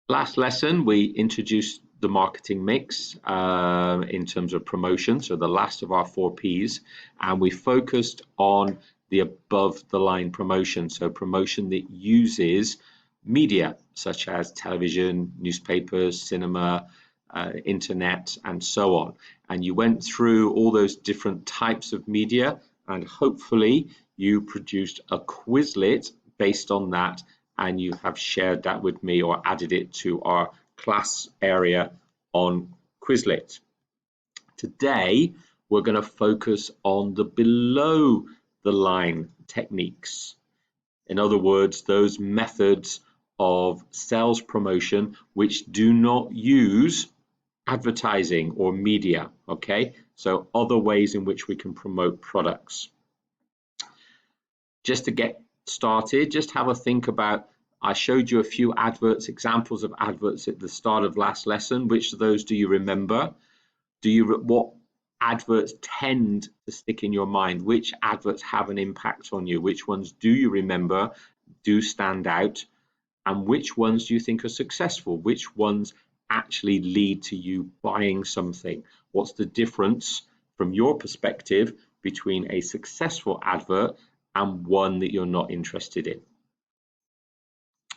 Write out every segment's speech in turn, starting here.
Last lesson, we introduced the marketing mix in terms of promotion, so the last of our four Ps, and we focused on the above the line promotion, so promotion that uses media such as television, newspapers, cinema, internet, and so on. And you went through all those different types of media, and hopefully you produced a Quizlet based on that, and you have shared that with me or added it to our class area on Quizlet. Today, we're going to focus on the below the line techniques. In other words, those methods of sales promotion which do not use advertising or media, okay? So other ways in which we can promote products. Just to get started, just have a think about, I showed you a few adverts, examples of adverts at the start of last lesson. Which of those do you remember? What adverts tend to stick in your mind? Which adverts have an impact on you? Which ones do you remember, do stand out? And which ones do you think are successful? Which ones actually lead to you buying something? What's the difference from your perspective between a successful advert and one that you're not interested in?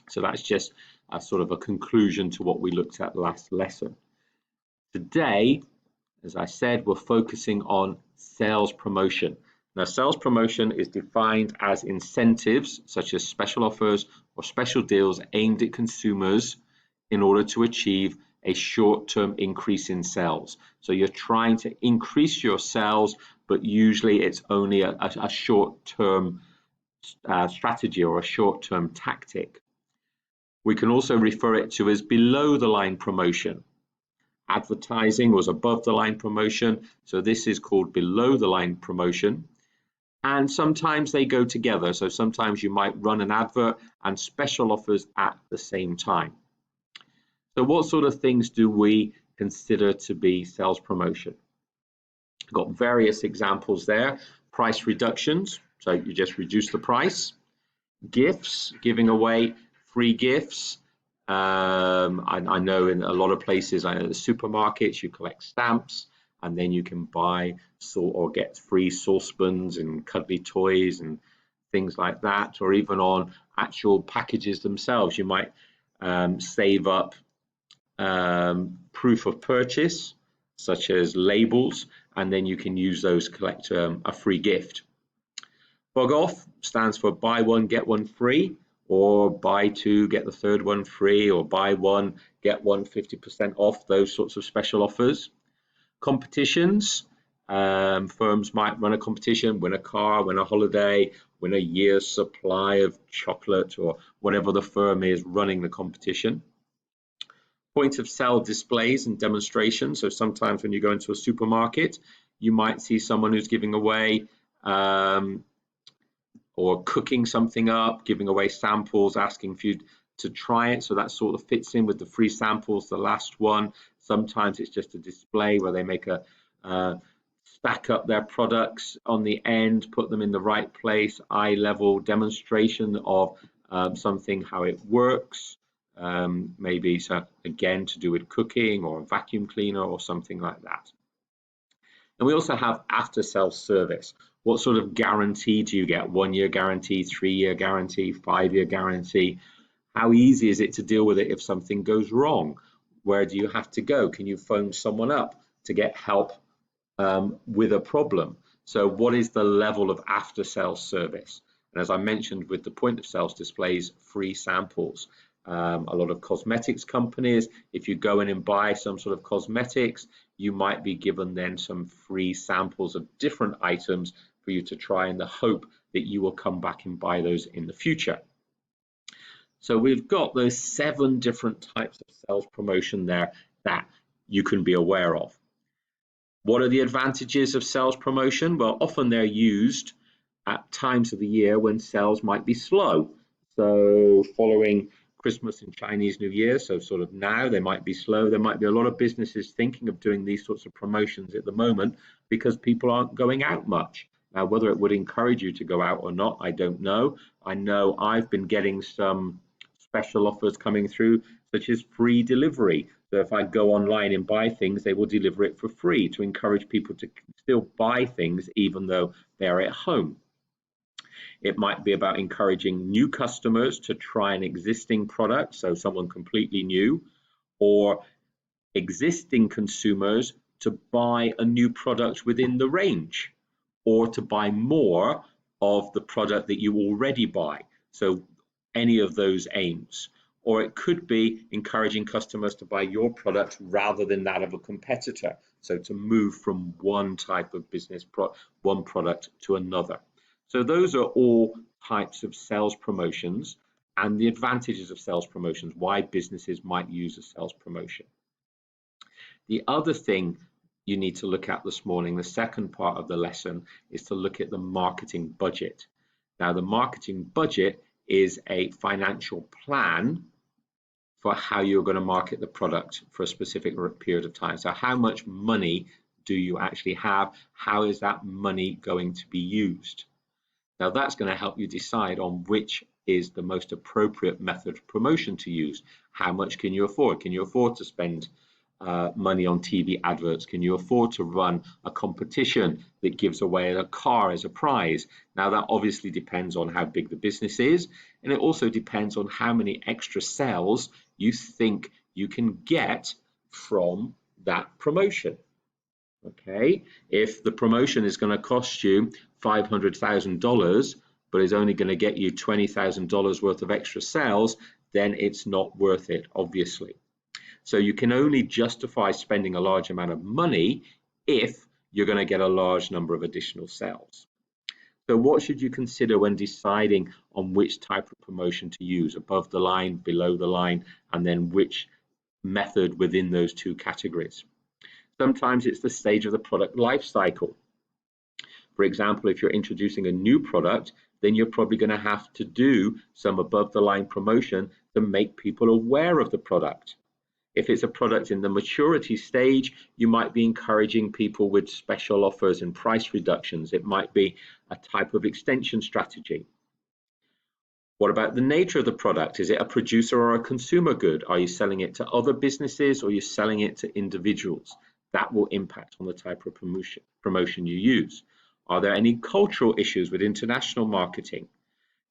So that's just a sort of a conclusion to what we looked at last lesson. Today, as I said, we're focusing on sales promotion. Now, sales promotion is defined as incentives such as special offers or special deals aimed at consumers in order to achieve a short-term increase in sales. So you're trying to increase your sales, but usually it's only a short-term strategy or a short-term tactic. We can also refer it to as below the line promotion. Advertising was above the line promotion, so this is called below the line promotion. And sometimes they go together, so sometimes you might run an advert and special offers at the same time. So what sort of things do we consider to be sales promotion? I've got various examples there. Price reductions, so you just reduce the price. Gifts, giving away free gifts. I know in a lot of places, I know the supermarkets, you collect stamps and then you can buy or get free saucepans and cuddly toys and things like that, or even on actual packages themselves. You might save up proof of purchase, such as labels, and then you can use those to collect a free gift. Bug off stands for buy one, get one free, or buy two, get the third one free, or buy one, get one 50% off, those sorts of special offers. Competitions, firms might run a competition, win a car, win a holiday, win a year's supply of chocolate, or whatever the firm is running the competition. Point of sale displays and demonstrations, so sometimes when you go into a supermarket, you might see someone who's giving away or cooking something up, giving away samples, asking for you to try it. So that sort of fits in with the free samples, the last one. Sometimes it's just a display where they make a stack up their products on the end, put them in the right place, eye level demonstration of something, how it works. Maybe so again to do with cooking or a vacuum cleaner or something like that. And we also have after sales service. What sort of guarantee do you get? 1 year guarantee, 3 year guarantee, 5 year guarantee? How easy is it to deal with it if something goes wrong? Where do you have to go? Can you phone someone up to get help with a problem? So what is the level of after sales service? And as I mentioned with the point of sales displays, free samples. A lot of cosmetics companies, if you go in and buy some sort of cosmetics, you might be given then some free samples of different items for you to try in the hope that you will come back and buy those in the future. So we've got those 7 different types of sales promotion there that you can be aware of. What are the advantages of sales promotion? Well, often they're used at times of the year when sales might be slow. So following Christmas and Chinese New Year, so sort of now they might be slow. There might be a lot of businesses thinking of doing these sorts of promotions at the moment because people aren't going out much. Now, whether it would encourage you to go out or not, I don't know. I know I've been getting some special offers coming through, such as free delivery. So if I go online and buy things, they will deliver it for free to encourage people to still buy things even though they're at home. It might be about encouraging new customers to try an existing product, so someone completely new, or existing consumers to buy a new product within the range, or to buy more of the product that you already buy. So any of those aims. Or it could be encouraging customers to buy your product rather than that of a competitor. So to move from one type of business, one product to another. So those are all types of sales promotions and the advantages of sales promotions, why businesses might use a sales promotion. The other thing you need to look at this morning, the second part of the lesson, is to look at the marketing budget. Now, the marketing budget is a financial plan for how you're going to market the product for a specific period of time. So how much money do you actually have? How is that money going to be used? Now, that's going to help you decide on which is the most appropriate method of promotion to use. How much can you afford? Can you afford to spend money on TV adverts? Can you afford to run a competition that gives away a car as a prize? Now, that obviously depends on how big the business is, and it also depends on how many extra sales you think you can get from that promotion. Okay, if the promotion is going to cost you $500,000 but is only going to get you $20,000 worth of extra sales, then it's not worth it, obviously. So you can only justify spending a large amount of money if you're going to get a large number of additional sales. So what should you consider when deciding on which type of promotion to use, above the line, below the line, and then which method within those two categories? Sometimes it's the stage of the product life cycle. For example, if you're introducing a new product, then you're probably going to have to do some above the line promotion to make people aware of the product. If it's a product in the maturity stage, you might be encouraging people with special offers and price reductions. It might be a type of extension strategy. What about the nature of the product? Is it a producer or a consumer good? Are you selling it to other businesses or are you selling it to individuals? That will impact on the type of promotion you use. Are there any cultural issues with international marketing?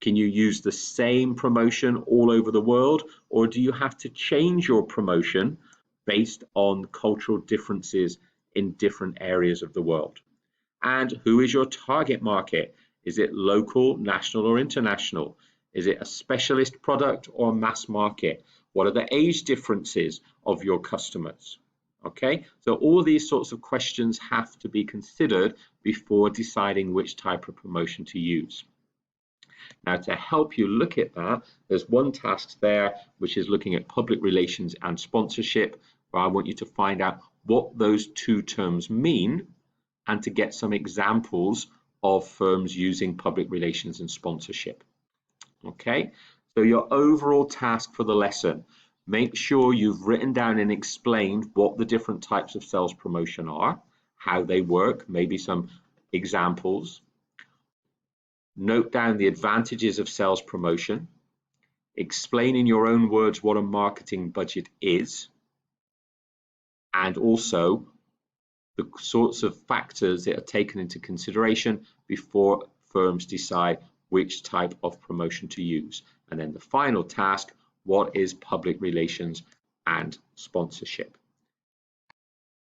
Can you use the same promotion all over the world, or do you have to change your promotion based on cultural differences in different areas of the world? And who is your target market? Is it local, national, or international? Is it a specialist product or mass market? What are the age differences of your customers? Okay, so all these sorts of questions have to be considered before deciding which type of promotion to use. Now, to help you look at that, there's one task there, which is looking at public relations and sponsorship, where I want you to find out what those two terms mean and to get some examples of firms using public relations and sponsorship. Okay, so your overall task for the lesson, make sure you've written down and explained what the different types of sales promotion are, how they work, maybe some examples. Note down the advantages of sales promotion. Explain in your own words what a marketing budget is, and also the sorts of factors that are taken into consideration before firms decide which type of promotion to use. And then the final task, what is public relations and sponsorship?